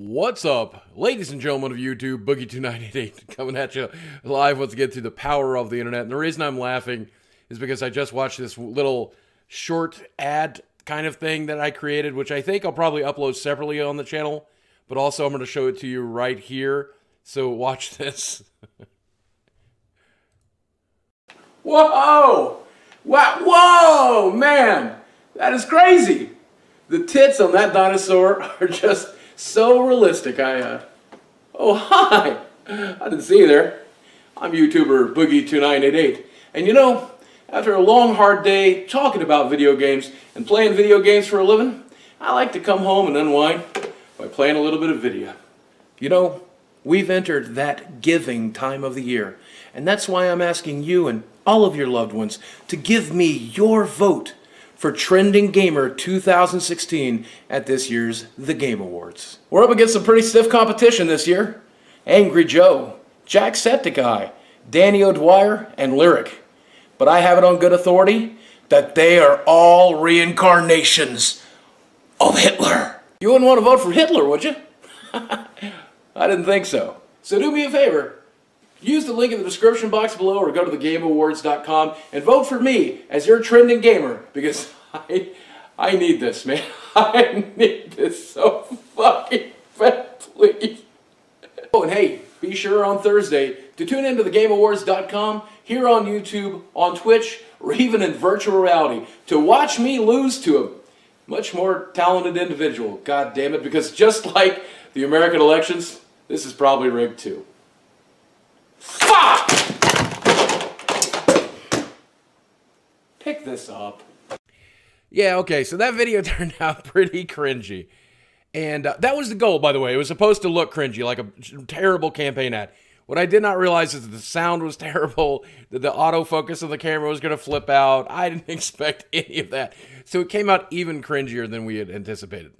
What's up, ladies and gentlemen of YouTube? Boogie2988 coming at you live once again through the power of the internet. And the reason I'm laughing is because I just watched this little short ad kind of thing that I created, which I think I'll probably upload separately on the channel, but also I'm going to show it to you right here. So watch this. Whoa! Wow! Whoa, man! That is crazy! The tits on that dinosaur are just so realistic. Oh, hi! I didn't see you there. I'm YouTuber Boogie2988. And you know, after a long, hard day talking about video games and playing video games for a living, I like to come home and unwind by playing a little bit of video. You know, we've entered that giving time of the year, and that's why I'm asking you and all of your loved ones to give me your vote for Trending Gamer 2016 at this year's The Game Awards. We're up against some pretty stiff competition this year. Angry Joe, Jacksepticeye, Danny O'Dwyer, and Lyric. But I have it on good authority that they are all reincarnations of Hitler. You wouldn't want to vote for Hitler, would you? I didn't think so. So do me a favor. Use the link in the description box below or go to thegameawards.com and vote for me as your trending gamer because I need this, man. I need this so fucking bad, please. Oh, and hey, be sure on Thursday to tune into thegameawards.com, here on YouTube, on Twitch, or even in virtual reality to watch me lose to a much more talented individual. God damn it, because just like the American elections, this is probably rigged too. Fuck! Pick this up. Yeah, okay, so that video turned out pretty cringy. And that was the goal, by the way. It was supposed to look cringy, like a terrible campaign ad. What I did not realize is that the sound was terrible, that the autofocus of the camera was going to flip out. I didn't expect any of that. So it came out even cringier than we had anticipated.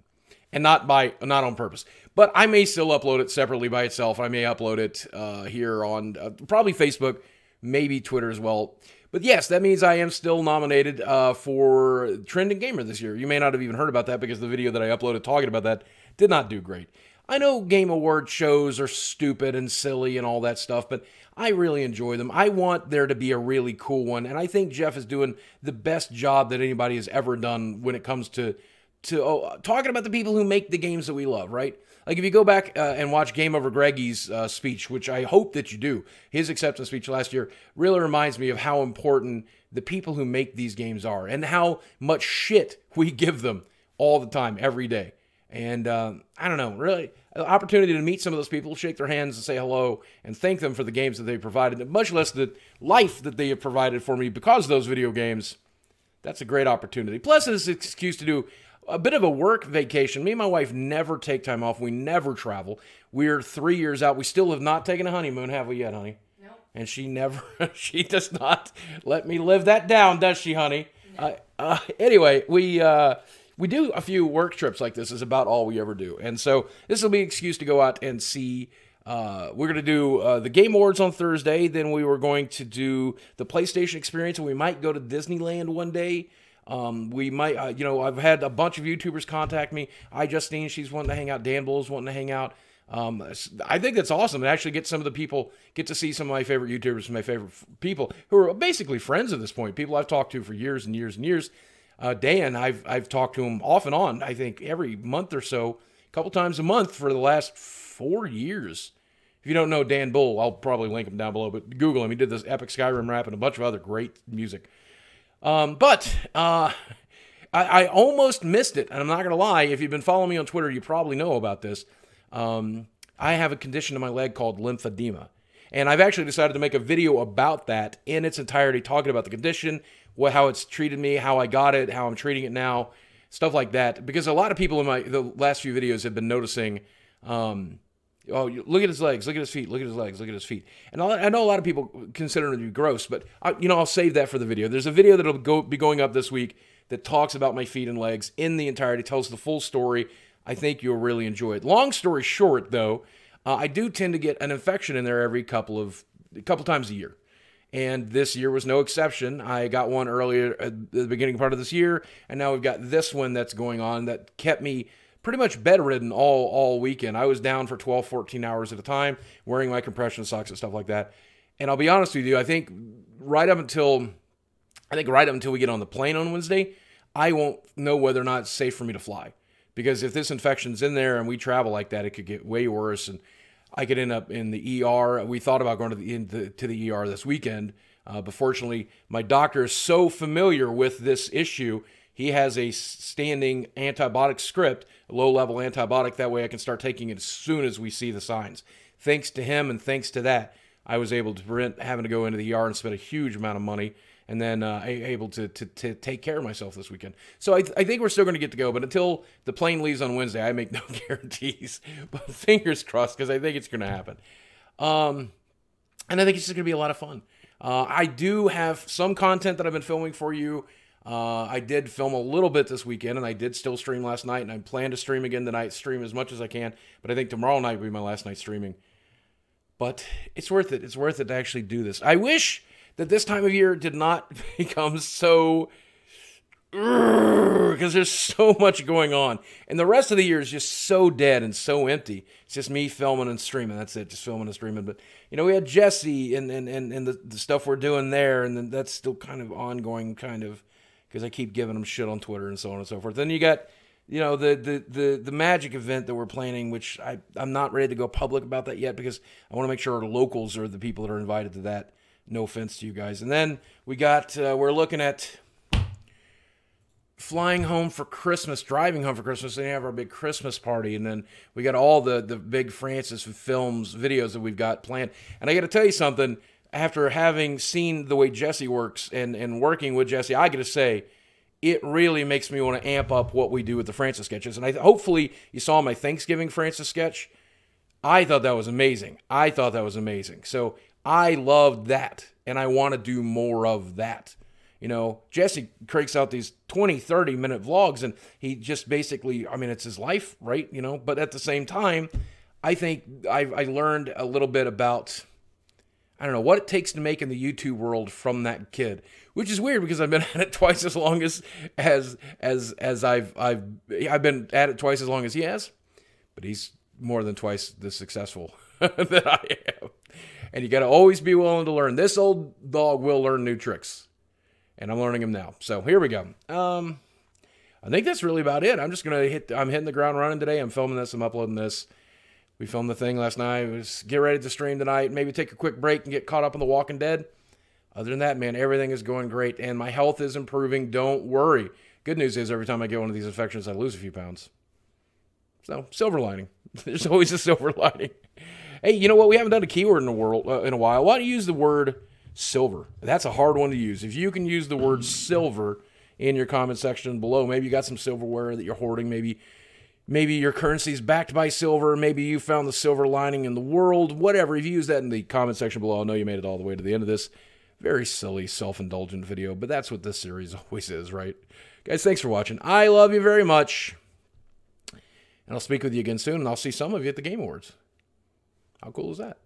And not on purpose. But I may still upload it separately by itself. I may upload it here on probably Facebook, maybe Twitter as well. But yes, that means I am still nominated for Trending Gamer this year. You may not have even heard about that because the video that I uploaded talking about that did not do great. I know Game Award shows are stupid and silly and all that stuff, but I really enjoy them. I want there to be a really cool one, and I think Jeff is doing the best job that anybody has ever done when it comes to talking about the people who make the games that we love, right? Like if you go back and watch Game Over Greggy's speech, which I hope that you do, his acceptance speech last year really reminds me of how important the people who make these games are and how much shit we give them all the time, every day. And I don't know, really, an opportunity to meet some of those people, shake their hands and say hello and thank them for the games that they provided, much less the life that they have provided for me because of those video games. That's a great opportunity. Plus, it's an excuse to do a bit of a work vacation. Me and my wife never take time off. We never travel. We're 3 years out. We still have not taken a honeymoon, have we yet, honey? No. And she does not let me live that down, does she, honey? No. Anyway, we do a few work trips like this is about all we ever do. And so this will be an excuse to go out and see. We're going to do the Game Awards on Thursday. Then we were going to do the PlayStation Experience, and we might go to Disneyland one day. We might, you know, I've had a bunch of YouTubers contact me. Justine, she's wanting to hang out. Dan Bull's wanting to hang out. I think that's awesome. And actually get some of the people, get to see some of my favorite YouTubers, my favorite people who are basically friends at this point. People I've talked to for years and years and years. Dan, I've talked to him off and on, I think every month or so, a couple times a month for the last 4 years. If you don't know Dan Bull, I'll probably link him down below, but Google him. He did this epic Skyrim rap and a bunch of other great music. I almost missed it, and I'm not going to lie. If you've been following me on Twitter, you probably know about this. I have a condition in my leg called lymphedema, and I've actually decided to make a video about that in its entirety, talking about the condition, how it's treated me, how I got it, how I'm treating it now, stuff like that. Because a lot of people in the last few videos have been noticing, oh, look at his legs, look at his feet, look at his legs, look at his feet. And I know a lot of people consider it to be gross, but I'll save that for the video. There's a video that'll be going up this week that talks about my feet and legs in the entirety, tells the full story. I think you'll really enjoy it. Long story short, though, I do tend to get an infection in there every couple times a year. And this year was no exception. I got one earlier at the beginning part of this year, and now we've got this one that's going on that kept me pretty much bedridden all weekend. I was down for 12, 14 hours at a time, wearing my compression socks and stuff like that. And I'll be honest with you, I think right up until we get on the plane on Wednesday, I won't know whether or not it's safe for me to fly. Because if this infection's in there and we travel like that, it could get way worse, and I could end up in the ER. We thought about going to the ER this weekend, but fortunately, my doctor is so familiar with this issue. He has a standing antibiotic script, a low-level antibiotic. That way I can start taking it as soon as we see the signs. Thanks to him and thanks to that, I was able to prevent having to go into the ER and spend a huge amount of money, and then able to take care of myself this weekend. So I think we're still going to get to go, but until the plane leaves on Wednesday, I make no guarantees. But fingers crossed, because I think it's going to happen. And I think it's just going to be a lot of fun. I do have some content that I've been filming for you. I did film a little bit this weekend, and I did still stream last night, and I plan to stream again tonight, stream as much as I can, but I think tomorrow night will be my last night streaming. But it's worth it. It's worth it to actually do this. I wish that this time of year did not become so, because there's so much going on. And the rest of the year is just so dead and so empty. It's just me filming and streaming. That's it, just filming and streaming. But, you know, we had Jesse and the stuff we're doing there, and then that's still kind of ongoing, kind of, because I keep giving them shit on Twitter and so on and so forth. Then you got, you know, the Magic event that we're planning, which I'm not ready to go public about that yet, because I want to make sure our locals are the people that are invited to that. No offense to you guys. And then we got, we're looking at flying home for Christmas, driving home for Christmas, and we have our big Christmas party. And then we got all the big Francis films, videos that we've got planned. And I got to tell you something, after having seen the way Jesse works and working with Jesse, I got to say, it really makes me want to amp up what we do with the Francis sketches. And hopefully you saw my Thanksgiving Francis sketch. I thought that was amazing. So I loved that, and I want to do more of that. You know, Jesse cranks out these 20, 30-minute vlogs, and he just basically, I mean, it's his life, right? You know, but at the same time, I think I learned a little bit about, I don't know, what it takes to make in the YouTube world from that kid, which is weird because I've been at it twice as long as I've been at it twice as long as he has, but he's more than twice the successful that I am. And you got to always be willing to learn. This old dog will learn new tricks, and I'm learning them now. So here we go. I think that's really about it. I'm just gonna I'm hitting the ground running today. I'm filming this. I'm uploading this. We filmed the thing last night. Let's get ready to stream tonight. Maybe take a quick break and get caught up on The Walking Dead. Other than that, man, everything is going great, and my health is improving. Don't worry. Good news is every time I get one of these infections, I lose a few pounds. So silver lining. There's always a silver lining. Hey, you know what? We haven't done a keyword in a while. Why don't you use the word silver? That's a hard one to use. If you can use the word silver in your comment section below, maybe you got some silverware that you're hoarding. Maybe your currency is backed by silver. Maybe you found the silver lining in the world. Whatever. If you use that in the comment section below, I'll know you made it all the way to the end of this very silly, self-indulgent video. But that's what this series always is, right? Guys, thanks for watching. I love you very much. And I'll speak with you again soon, and I'll see some of you at the Game Awards. How cool is that?